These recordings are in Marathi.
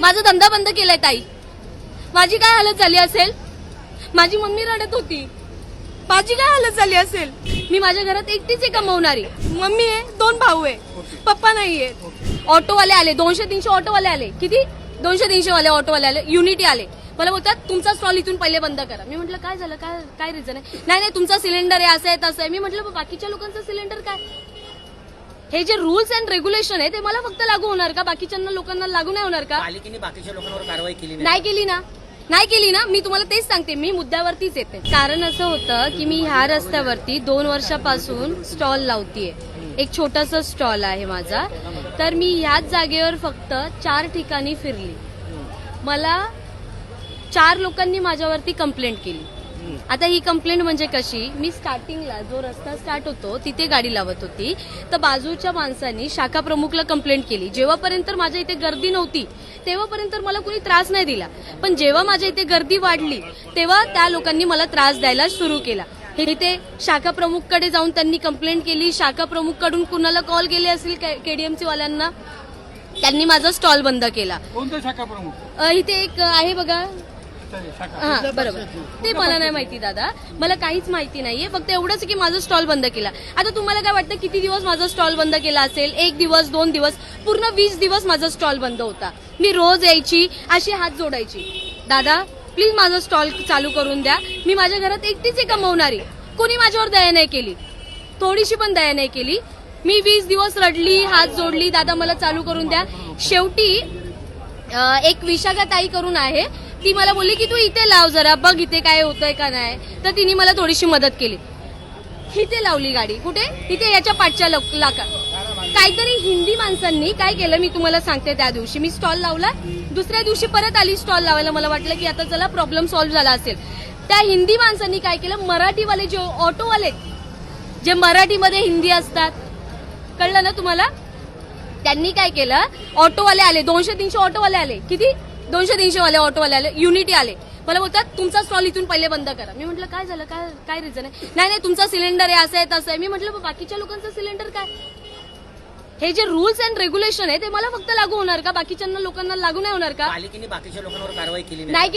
माझा धंदा बंद केलाय ताई. माझी काय हालत झाली असेल. माझी मम्मी रडत होती. माझी काय हालत झाली असेल. मी माझ्या घरात एकटीच आहे कमवणारी. मम्मी आहे, 2 भाऊ आहे, पप्पा नाहीये. ऑटोवाले आले, 200-300 ऑटोवाले आले. किती? 200-300 वाले ऑटोवाले आले. युनिटी आले. मला बोलतात तुमचा स्टॉल इथून पहिले बंद करा. मी म्हटलं काय झालं, काय रिझन आहे. नाही तुमचा सिलेंडर आहे, असं आहे तसं आहे. मी म्हटलं बाकीच्या लोकांचं सिलेंडर काय. हे जे रूल्स अँड रेग्युलेशन आहे ते मला फक्त लागू होणार का, बाकीच्या लोकांना लागू नाही होणार का. पालिकेने बाकीच्या लोकांवर कारवाई केली नाही केली ना. मी तुम्हाला तेच सांगते, मी मुद्द्यावरतीच येते. कारण असं होतं की मी ह्या रस्त्यावरती 2 वर्षापासून स्टॉल लावतीये. एक छोटासा स्टॉल आहे माझा. तर मी ह्याच जागेवर फक्त 4 ठिकाणी फिरली. मला 4 लोकांनी माझ्यावरती कंप्लेंट केली. आता ही कंप्लेंट म्हणजे कशी, मी स्टार्टिंगला जो रस्ता स्टार्ट होतो तिथे गाडी लावत होती, तर बाजूच्या माणसांनी शाखा प्रमुखला कंप्लेंट केली. जेव्हापर्यंत माझ्या इथे गर्दी नव्हती तेव्हापर्यंत मला कोणी त्रास नाही दिला. पण जेव्हा माझ्या इथे गर्दी वाढली तेव्हा त्या लोकांनी मला त्रास द्यायला सुरू केला. इथे शाखा प्रमुखकडे जाऊन त्यांनी कंप्लेंट केली. शाखा प्रमुखकडून कुणाला कॉल केले असतील केडीएमसी वाल्यांना, त्यांनी माझा स्टॉल बंद केला. कोणता शाखा प्रमुख? इथे एक आहे बघा. हा बरोबर, ते मला नाही माहिती दादा, मला काहीच माहिती नाहीये. फक्त एवढंच की माझा स्टॉल बंद केला. आता तुम्हाला काय वाटतं किती दिवस माझा स्टॉल बंद केला असेल. 1 दिवस 2 दिवस, पूर्ण 20 दिवस माझा स्टॉल बंद होता. मी रोज यायची, अशी हात जोडायची, दादा प्लीज माझा स्टॉल चालू करून द्या. मी माझ्या घरात एकटीच आहे कमवणारी. कोणी माझ्यावर दया नाही केली, थोडीशी पण दया नाही केली. मी 20 दिवस रडली, हात जोडली, दादा मला चालू करून द्या. शेवटी एक विशाखा ताई करून आहे, ती मला बोलली की तू इथे लाव जरा, बघ इथे काय होतंय का नाही. तर तिने मला थोडीशी मदत केली. इथे लावली गाडी. कुठे? इथे याच्या पाठच्या लाका. काहीतरी हिंदी माणसांनी काय केलं मी तुम्हाला सांगते. त्या दिवशी मी स्टॉल लावला, दुसऱ्या दिवशी परत आली स्टॉल लावायला. मला वाटलं की आता चला प्रॉब्लेम सॉल्व्ह झाला असेल. त्या हिंदी माणसांनी काय केलं, मराठीवाले जे ऑटोवाले, जे मराठीमध्ये हिंदी असतात, कळलं ना तुम्हाला, त्यांनी काय केलं, ऑटोवाले आले, 200-300 ऑटोवाले आले. किती? 200-300 वाले ऑटोवाले आले, युनिटी आले. मला बोलतात तुमचा स्टॉल इथून पहिले बंद करा. मी म्हटलं काय झालं, काय रिझन आहे. नाही तुमचा सिलेंडर आहे, असं आहे तसं आहे. मी म्हटलं बाकीच्या लोकांचं सिलेंडर काय. हे जे रूल्स अँड रेग्युलेशन आहे ते मला फक्त लागू होणार का, बाकीच्या लोकांना लागू नाही होणार का. पालिकेने बाकीच्या लोकांवर कारवाई केली नाही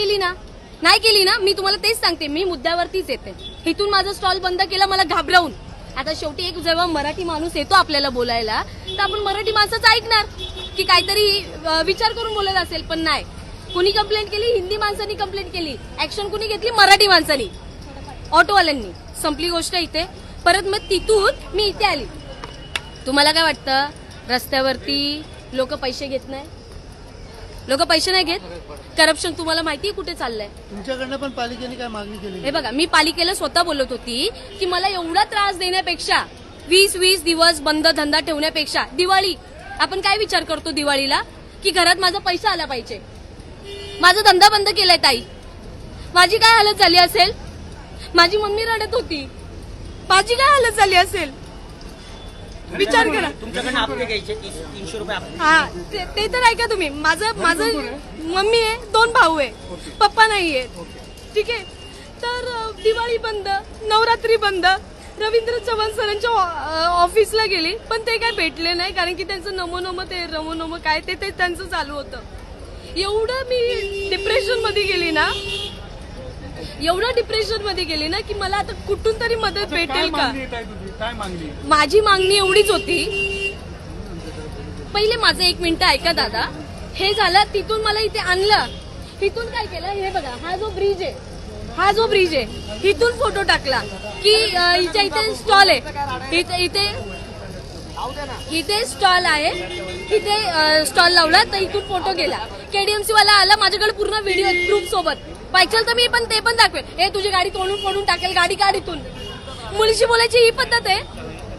केली ना. मी तुम्हाला तेच सांगते, मी मुद्द्यावरतीच येते. इथून माझा स्टॉल बंद केला मला घाबरवून. आता शेवटी एक जेव्हा मराठी माणूस येतो आपल्याला बोलायला, तर आपण मराठी माणसाचं ऐकणार की काहीतरी विचार करून बोलत असेल. पण नाही, कुणी कंप्लेंट केली, हिंदी माणसांनी कंप्लेंट केली. ऍक्शन कुणी घेतली, मराठी माणसांनी, ऑटोवाल्यांनी. संपली गोष्ट इथे. परत मग तिथून मी इथे आली. तुम्हाला काय वाटतं, रस्त्यावरती लोक पैसे घेत नाही? लोक पैसे नाही घेत. करप्शन तुम्हाला माहिती कुठे चाललंय. तुमच्याकडनं पण पालिकेने काय मागणी केली? हे बघा, मी पालिकेला स्वतः बोलत होती की मला एवढा त्रास देण्यापेक्षा 20-20 दिवस बंद धंदा ठेवण्यापेक्षा दिवाळी, आपण काय विचार करतो दिवाळीला, की घरात माझा पैसा आला पाहिजे. माझा धंदा बंद केलाय ताई. माझी काय हालत झाली असेल. माझी मम्मी रडत होती. माझी काय हालत झाली असेल. विचार करा. तुमच्याकडनं हप्ते घ्यायचे 300 रुपये. हा, ते तर ऐका तुम्ही. माझं मम्मी आहे, 2 भाऊ आहे, पप्पा नाहीये. ठीक आहे. तर दिवाळी बंद, नवरात्री बंद. रवींद्र चव्हाण सरांच्या ऑफिसला गेली, पण ते काय भेटले नाही, कारण की त्यांचं नमो ते रमो काय ते त्यांचं चालू होतं. एवढं मी डिप्रेशन मध्ये गेली ना, की मला आता कुठून तरी मदत भेटेल का. काय मागणी? माझी मागणी एवढीच होती. पहिले माझं 1 मिनिट ऐका दादा. हे झालं, तिथून मला इथे आणलं. इथून काय केलं, हे बघा, हा जो ब्रिज आहे, इथून फोटो टाकला की हिच्या इथे स्टॉल आहे, इथे स्टॉल आहे, इथे स्टॉल लावला. तर इथून फोटो गेला. केडीएमसी वाला आला, माझ्याकडे पूर्ण व्हिडिओ प्रूफ सोबत. पाहिजे तर मी पण ते पण दाखवेल. हे तुझी गाडी तोडून टाकेल, गाडी काढीतून. मुलीशी बोलायची ही पद्धत आहे.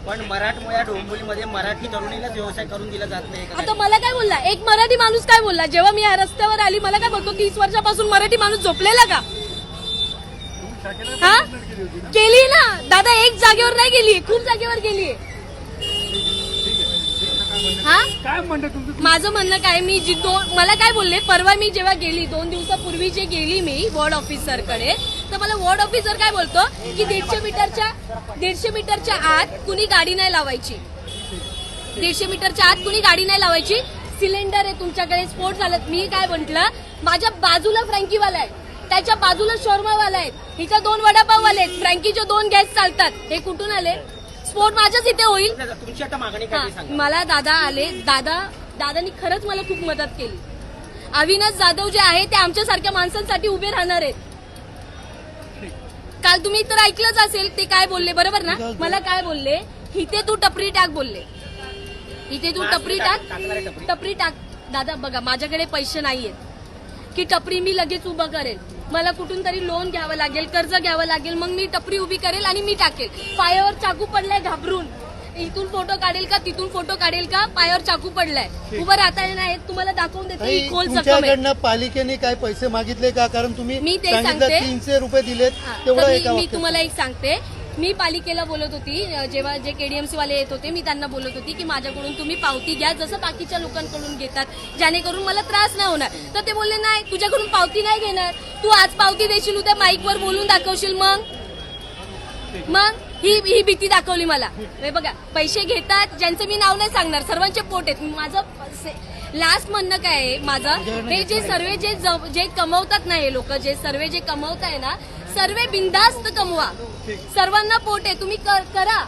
पण मराठमोळ्या डोंबिवलीमध्ये मराठी तरुणीलाच व्यवसाय करून दिला जात नाही. आता मला काय बोलला, एक मराठी माणूस काय बोलला जेव्हा मी या रस्त्यावर आली, मला काय बोलतो, 30 वर्षापासून मराठी माणूस झोपलेला का. हा, केली ना दादा. एक जागेवर नाही गेली, खूप जागेवर गेली. हा, काय म्हणतं तुमचं? माझं म्हणणं काय, मी मला काय बोलले, परवा मी जेव्हा गेली 2 दिवसापूर्वी जे गेली मी वॉर्ड ऑफिसरकडे, तर मला वॉर्ड ऑफिसर काय बोलतो की 150 मीटरच्या आत कुणी गाडी नाही लावायची. 150 मीटरच्या आत कुणी गाडी नाही लावायची. सिलेंडर आहे तुमच्याकडे, स्फोट झाला. मी काय म्हंटल, माझ्या बाजूला फ्रँकीवाला आहे, त्याच्या बाजूला शॉर्मावाला आहे, हिच्या 2 वडापाववाले आहेत, फ्रँकीचे 2 गॅस चालतात. हे कुठून आले? स्फोट माझ्याच इथे होईल. तुमची आता मागणी काय ते सांगा. मला दादा आले, दादानी खरंच मला खूप मदत केली. अविनाश जाधव जे आहे ते आमच्यासारख्या माणसांसाठी उभे राहणार आहेत. काल तुम्ही तर ऐकलंच असेल ते काय बोलले, बरोबर ना? मला काय बोलले, इथे तू टपरी टाक बोलले, इथे तू टपरी टाक. दादा बघा, माझ्याकडे पैसे नाहीयेत की टपरी मी लगेच उभं करेल. मला कुठून तरी लोन घ्यावं लागेल, कर्ज घ्यावं लागेल, मग मी टपरी उभी करेल आणि मी टाकेल. पायावर चाकू पडलाय घाबरून, इथून फोटो काढेल का तिथून फोटो काढेल का, पायावर चाकू पडलाय, उभं राहता येणार. तुम्हाला दाखवून देते ही खोल जखम आहे. तुमच्याकडनं पालिकेने काय पैसे मागितले का? कारण तुम्ही मी ते सांगितलं सांगते. 300 रुपये दिलेत, तेवढं तर एका मी वाक्यात. तुम्हाला एक सांगते, मी पालिकेला बोलत होती, जेव्हा जे केडीएमसी वाले येत होते, मी त्यांना बोलत होती की माझ्याकडून तुम्ही पावती घ्या जसं बाकीच्या लोकांकडून घेतात, जेणेकरून मला त्रास नाही होणार. तर ते बोलले नाही, तुझ्याकडून पावती नाही घेणार, तू आज पावती देशील, उद्या माईकवर बोलून दाखवशील, मग ही भीती दाखवली मला. हे बघा, पैसे घेतात, ज्यांचं मी नाव नाही सांगणार, सर्वांचे पोट आहेत. माझं लास्ट म्हणणं काय आहे माझं, हे जे सर्व जे कमवतात ना, हे लोक जे सर्व जे कमवताय ना, सर्व बिंदास्त कमवा, सर्वांना पोट आहे, तुम्ही करा.